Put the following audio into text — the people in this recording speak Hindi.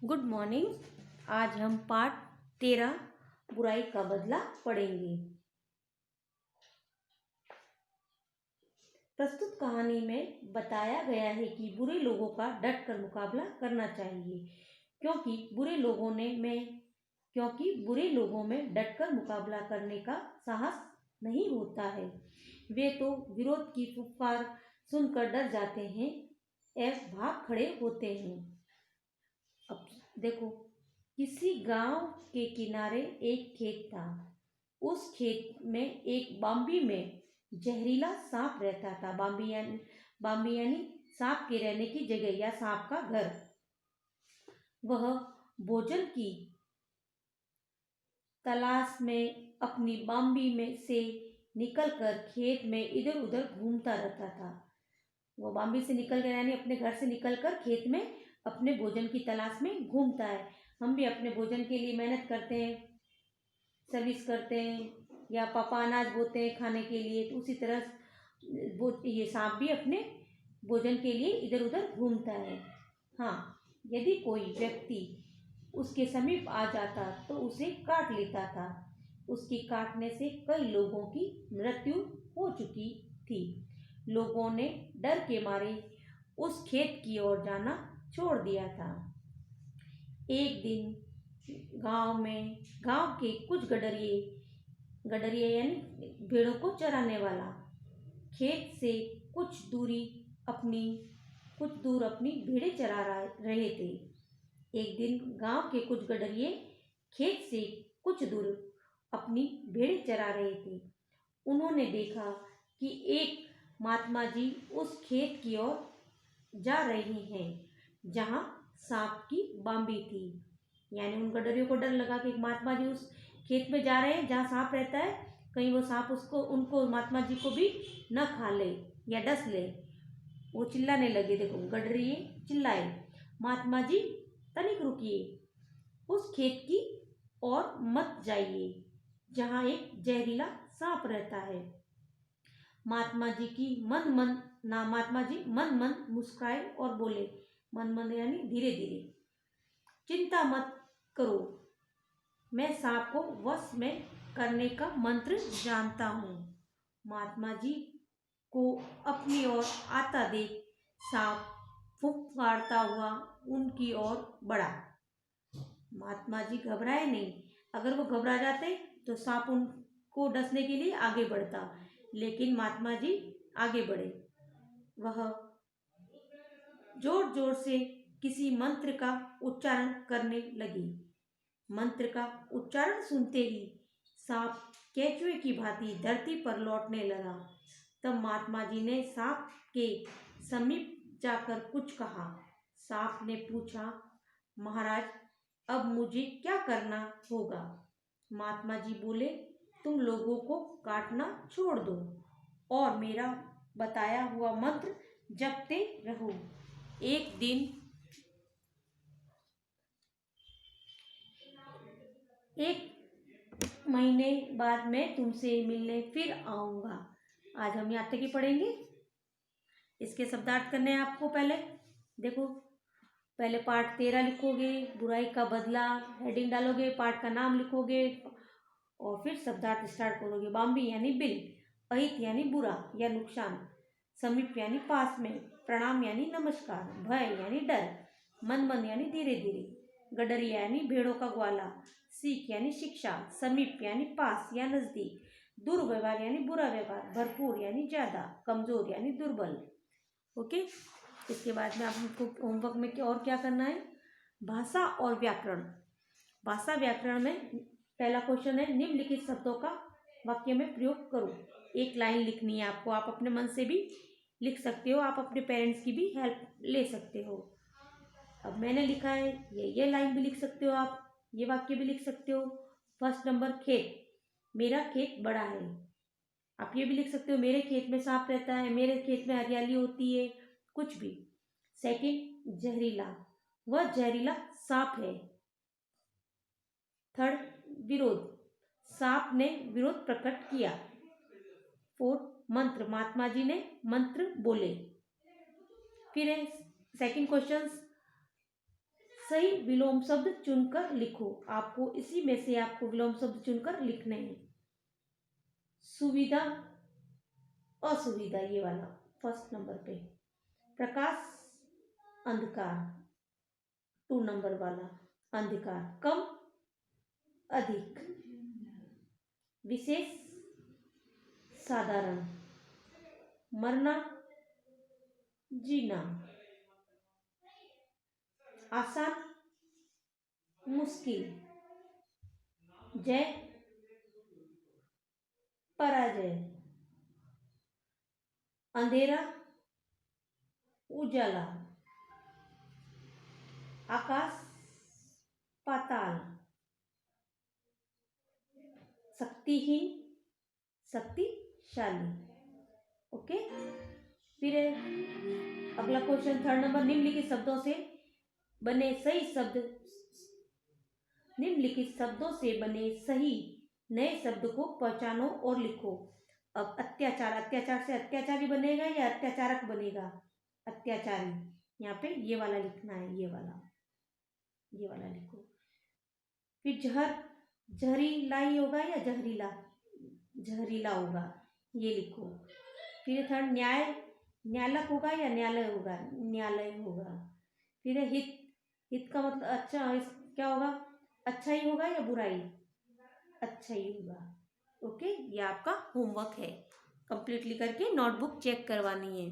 Good morning. आज हम पाठ 13 बुराई का बदला पढ़ेंगे। प्रस्तुत कहानी में बताया गया है कि बुरे लोगों का डट कर मुकाबला करना चाहिए क्योंकि बुरे लोगों में डटकर मुकाबला करने का साहस नहीं होता है। वे तो विरोध की फुफकार सुनकर डर जाते हैं एवं भाग खड़े होते हैं। अब देखो, किसी गांव के किनारे एक खेत था। उस खेत में एक बाम्बी में जहरीला सांप रहता था। बाम्बी यानी सांप के रहने की जगह या सांप का घर। वह भोजन की तलाश में अपनी बाम्बी में से निकलकर खेत में इधर उधर घूमता रहता था। वो बाम्बी से निकल कर यानी अपने घर से निकलकर खेत में अपने भोजन की तलाश में घूमता है। हम भी अपने भोजन के लिए मेहनत करते हैं, सर्विस करते हैं या पापा अनाज बोते हैं खाने के लिए, तो उसी तरह ये सांप भी अपने भोजन के लिए इधर उधर घूमता है। हाँ, यदि कोई व्यक्ति उसके समीप आ जाता तो उसे काट लेता था। उसके काटने से कई लोगों की मृत्यु हो चुकी थी। लोगों ने डर के मारे उस खेत की ओर जाना छोड़ दिया था। एक दिन गांव के कुछ गडरिये यानी भेड़ों को चराने वाला खेत से कुछ दूर अपनी भेड़ें चरा रहे थे। एक दिन गांव के कुछ गडरिये खेत से कुछ दूर अपनी भेड़ें चरा रहे थे। उन्होंने देखा कि एक महात्मा जी उस खेत की ओर जा रहे हैं जहां सांप की बाम्बी थी। यानी उन गडरियों को डर लगा कि एक महात्मा जी उस खेत में जा रहे हैं जहां सांप रहता है, कहीं वो सांप उनको महात्मा जी को भी न खा ले या डस ले। वो चिल्लाने लगे। देखो, गडरिये चिल्लाए, महात्मा जी तनिक रुकिए, उस खेत की ओर मत जाइए जहां एक जहरीला सांप रहता है। महात्मा जी मन मन मुस्कुराए और बोले, मन मन यानी धीरे धीरे, चिंता मत करो, मैं सांप को वश में करने का मंत्र जानता हूँ। महात्मा जी को अपनी ओर आता देख सांप फुफकारता हुआ उनकी ओर बढ़ा। महात्मा जी घबराए नहीं। अगर वो घबरा जाते तो सांप उनको डसने के लिए आगे बढ़ता, लेकिन महात्मा जी आगे बढ़े। वह जोर जोर से किसी मंत्र का उच्चारण करने लगी। मंत्र का उच्चारण सुनते ही सांप केंचुए की भांति धरती पर लौटने लगा। तब महात्मा जी ने सांप के समीप जाकर कुछ कहा। सांप ने पूछा, महाराज, अब मुझे क्या करना होगा? महात्मा जी बोले, तुम लोगों को काटना छोड़ दो और मेरा बताया हुआ मंत्र जपते रहो। एक महीने बाद मैं तुमसे मिलने फिर आऊँगा। आज हम यहाँ तक ही पढ़ेंगे। इसके शब्दार्थ करने हैं आपको। पहले देखो, पहले पाठ 13 लिखोगे, बुराई का बदला हेडिंग डालोगे, पाठ का नाम लिखोगे और फिर शब्दार्थ स्टार्ट करोगे। बाम्बी यानी बिल, अहित यानी बुरा या नुकसान, समीप यानी पास में, प्रणाम यानी नमस्कार, भय यानी डर, मन मन यानी धीरे धीरे, गडरिया यानी भेड़ों का ग्वाला, सीख यानी शिक्षा, समीप यानी पास या नजदीक, दुर्व्यवहार यानी बुरा व्यवहार, भरपूर यानी ज्यादा, कमजोर यानी दुर्बल। ओके, इसके बाद में आपको होमवर्क में और क्या करना है? भाषा और व्याकरण। भाषा व्याकरण में पहला क्वेश्चन है, निम्नलिखित शब्दों का वाक्य में प्रयोग करो। एक लाइन लिखनी है आपको। आप अपने मन से भी लिख सकते हो, आप अपने पेरेंट्स की भी हेल्प ले सकते हो। अब मैंने लिखा है, ये लाइन भी लिख सकते हो आप, ये वाक्य भी लिख सकते हो। फर्स्ट नंबर, खेत, मेरा खेत बड़ा है। आप ये भी लिख सकते हो, मेरे खेत में सांप रहता है, मेरे खेत में हरियाली होती है, कुछ भी। सेकंड, जहरीला, वह जहरीला सांप है। थर्ड, विरोध, सांप ने विरोध प्रकट किया। फोर्थ, मंत्र, महात्मा जी ने मंत्र बोले। फिर है सेकंड क्वेश्चन, सही विलोम शब्द चुनकर लिखो। आपको इसी में से आपको विलोम शब्द चुनकर लिखने हैं। सुविधा, असुविधा, ये वाला फर्स्ट नंबर पे। प्रकाश, अंधकार, 2 नंबर वाला। अंधकार, कम, अधिक, विशेष, साधारण, मरना, जीना, आसान, मुश्किल, जय, पराजय, अंधेरा, उजाला, आकाश, पाताल, शक्तिहीन, शक्तिशाली। ओके, फिर अगला क्वेश्चन 3 नंबर। निम्नलिखित शब्दों से बने सही शब्द, निम्नलिखित शब्दों से बने सही नए शब्द को पहचानो और लिखो। अब अत्याचार, अत्याचार से अत्याचारी बनेगा या अत्याचारक बनेगा? अत्याचारी। यहाँ पे ये वाला लिखना है, ये वाला लिखो। फिर जहर, जहरीला ही होगा या जहरीला? जहरीला होगा, ये लिखो। फिर थर्ड, न्याय, न्यालक होगा या न्यायालय होगा? न्यायालय होगा। फिर हित, हित का मतलब अच्छा, क्या होगा? अच्छा ही होगा या बुराई? अच्छा ही होगा। ओके, ये आपका होमवर्क है, कंप्लीटली करके नोटबुक चेक करवानी है।